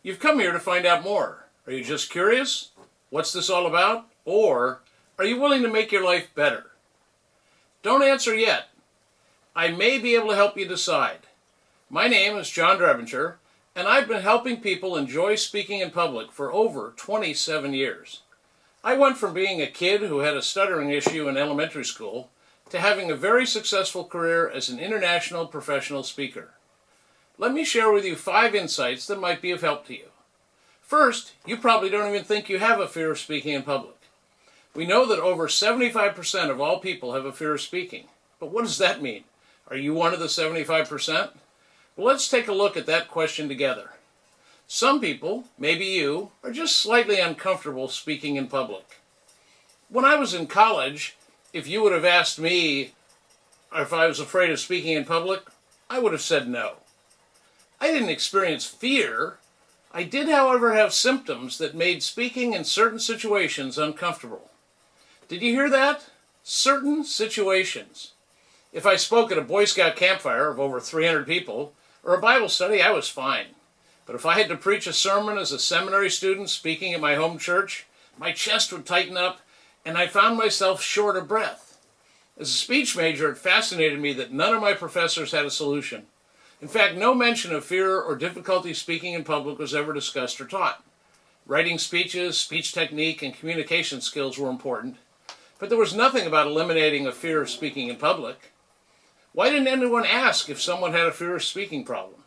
You've come here to find out more. Are you just curious? What's this all about? Or are you willing to make your life better? Don't answer yet. I may be able to help you decide. My name is John Drebinger, and I've been helping people enjoy speaking in public for over 27 years. I went from being a kid who had a stuttering issue in elementary school to having a very successful career as an international professional speaker. Let me share with you 5 insights that might be of help to you. First, you probably don't even think you have a fear of speaking in public. We know that over 75% of all people have a fear of speaking. But what does that mean? Are you one of the 75%? Well, let's take a look at that question together. Some people, maybe you, are just slightly uncomfortable speaking in public. When I was in college, if you would have asked me if I was afraid of speaking in public, I would have said no. I didn't experience fear. I did, however, have symptoms that made speaking in certain situations uncomfortable. Did you hear that? Certain situations. If I spoke at a Boy Scout campfire of over 300 people, or a Bible study, I was fine. But if I had to preach a sermon as a seminary student speaking at my home church, my chest would tighten up, and I found myself short of breath. As a speech major, it fascinated me that none of my professors had a solution. In fact, no mention of fear or difficulty speaking in public was ever discussed or taught. Writing speeches, speech technique, and communication skills were important, but there was nothing about eliminating a fear of speaking in public. Why didn't anyone ask if someone had a fear of speaking problem?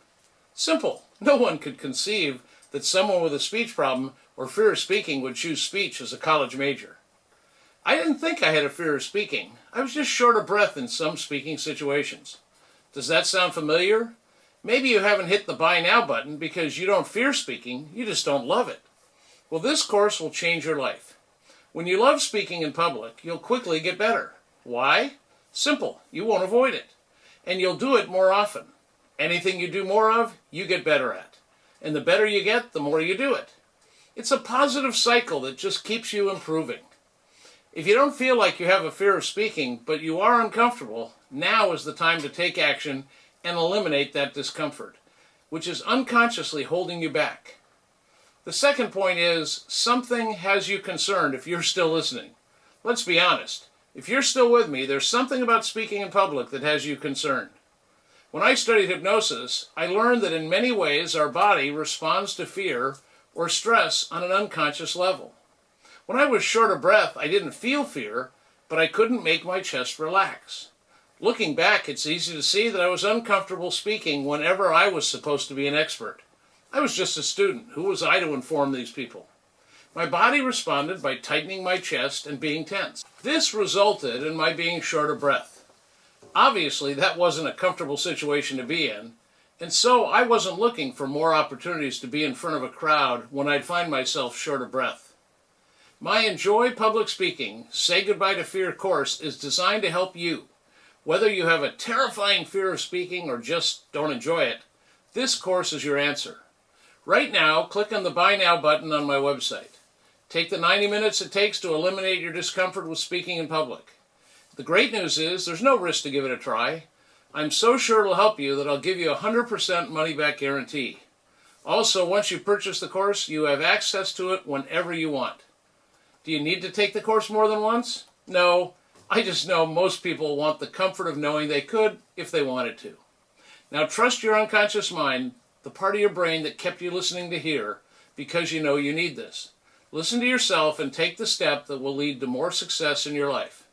Simple. No one could conceive that someone with a speech problem or fear of speaking would choose speech as a college major. I didn't think I had a fear of speaking. I was just short of breath in some speaking situations. Does that sound familiar? Maybe you haven't hit the buy now button because you don't fear speaking, you just don't love it. Well, this course will change your life. When you love speaking in public, you'll quickly get better. Why? Simple. You won't avoid it. And you'll do it more often. Anything you do more of, you get better at. And the better you get, the more you do it. It's a positive cycle that just keeps you improving. If you don't feel like you have a fear of speaking, but you are uncomfortable, now is the time to take action and eliminate that discomfort, which is unconsciously holding you back. The second point is, something has you concerned if you're still listening. Let's be honest. If you're still with me, there's something about speaking in public that has you concerned. When I studied hypnosis, I learned that in many ways our body responds to fear or stress on an unconscious level. When I was short of breath, I didn't feel fear, but I couldn't make my chest relax. Looking back, it's easy to see that I was uncomfortable speaking whenever I was supposed to be an expert. I was just a student. Who was I to inform these people? My body responded by tightening my chest and being tense. This resulted in my being short of breath. Obviously, that wasn't a comfortable situation to be in, and so I wasn't looking for more opportunities to be in front of a crowd when I'd find myself short of breath. My Enjoy Public Speaking, Say Goodbye to Fear course is designed to help you. Whether you have a terrifying fear of speaking or just don't enjoy it, this course is your answer. Right now, click on the Buy Now button on my website. Take the 90 minutes it takes to eliminate your discomfort with speaking in public. The great news is there's no risk to give it a try. I'm so sure it'll help you that I'll give you a 100% money-back guarantee. Also, once you purchase the course, you have access to it whenever you want. Do you need to take the course more than once? No. I just know most people want the comfort of knowing they could if they wanted to. Now trust your unconscious mind, the part of your brain that kept you listening to here, because you know you need this. Listen to yourself and take the step that will lead to more success in your life.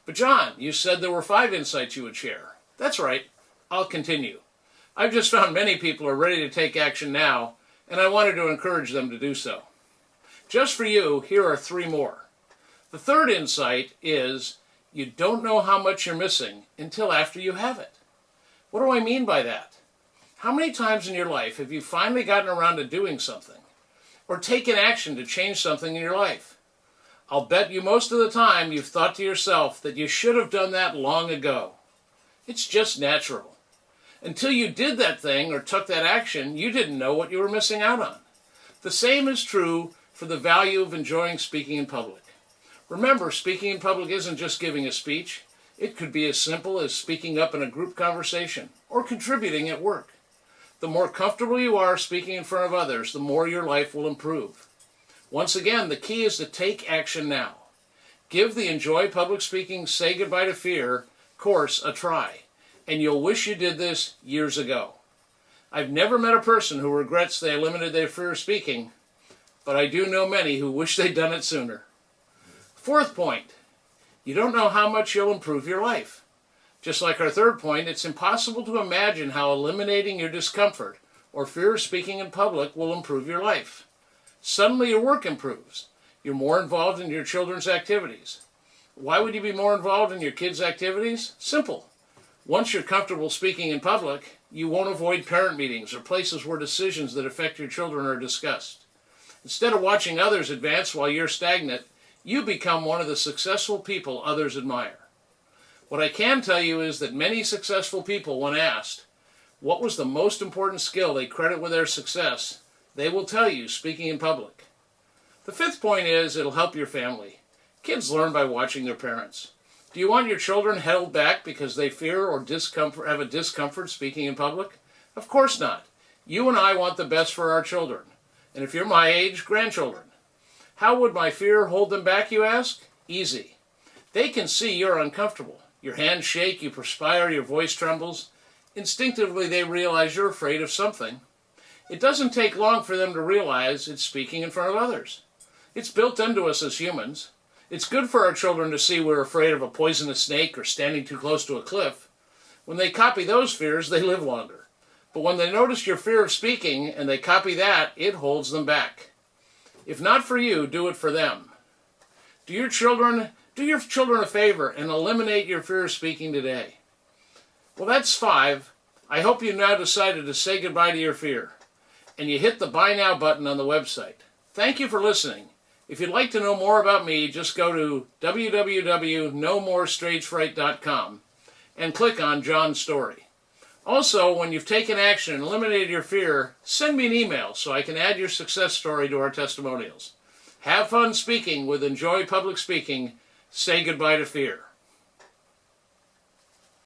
But John, you said there were 5 insights you would share. That's right. I'll continue. I've just found many people are ready to take action now, and I wanted to encourage them to do so. Just for you, here are 3 more. The third insight is, you don't know how much you're missing until after you have it. What do I mean by that? How many times in your life have you finally gotten around to doing something, or taken action to change something in your life? I'll bet you most of the time you've thought to yourself that you should have done that long ago. It's just natural. Until you did that thing or took that action, you didn't know what you were missing out on. The same is true for the value of enjoying speaking in public. Remember, speaking in public isn't just giving a speech. It could be as simple as speaking up in a group conversation or contributing at work. The more comfortable you are speaking in front of others, the more your life will improve. Once again, the key is to take action now. Give the Enjoy Public Speaking, Say Goodbye to Fear course a try, and you'll wish you did this years ago. I've never met a person who regrets they eliminated their fear of speaking, but I do know many who wish they'd done it sooner. Fourth point, you don't know how much you'll improve your life. Just like our third point, it's impossible to imagine how eliminating your discomfort or fear of speaking in public will improve your life. Suddenly your work improves. You're more involved in your children's activities. Why would you be more involved in your kids' activities? Simple. Once you're comfortable speaking in public, you won't avoid parent meetings or places where decisions that affect your children are discussed. Instead of watching others advance while you're stagnant, you become one of the successful people others admire. What I can tell you is that many successful people, when asked what was the most important skill they credit with their success, they will tell you speaking in public. The fifth point is it'll help your family. Kids learn by watching their parents. Do you want your children held back because they fear or have a discomfort speaking in public? Of course not. You and I want the best for our children. And if you're my age, grandchildren. How would my fear hold them back, you ask? Easy. They can see you're uncomfortable. Your hands shake, you perspire, your voice trembles. Instinctively, they realize you're afraid of something. It doesn't take long for them to realize it's speaking in front of others. It's built into us as humans. It's good for our children to see we're afraid of a poisonous snake or standing too close to a cliff. When they copy those fears, they live longer. But when they notice your fear of speaking and they copy that, it holds them back. If not for you, do it for them. Do your children a favor and eliminate your fear of speaking today. Well, that's 5. I hope you've now decided to say goodbye to your fear. And you hit the Buy Now button on the website. Thank you for listening. If you'd like to know more about me, just go to www.nomorestagefright.com and click on John's story. Also, when you've taken action and eliminated your fear, send me an email so I can add your success story to our testimonials. Have fun speaking with Enjoy Public Speaking. Say goodbye to fear.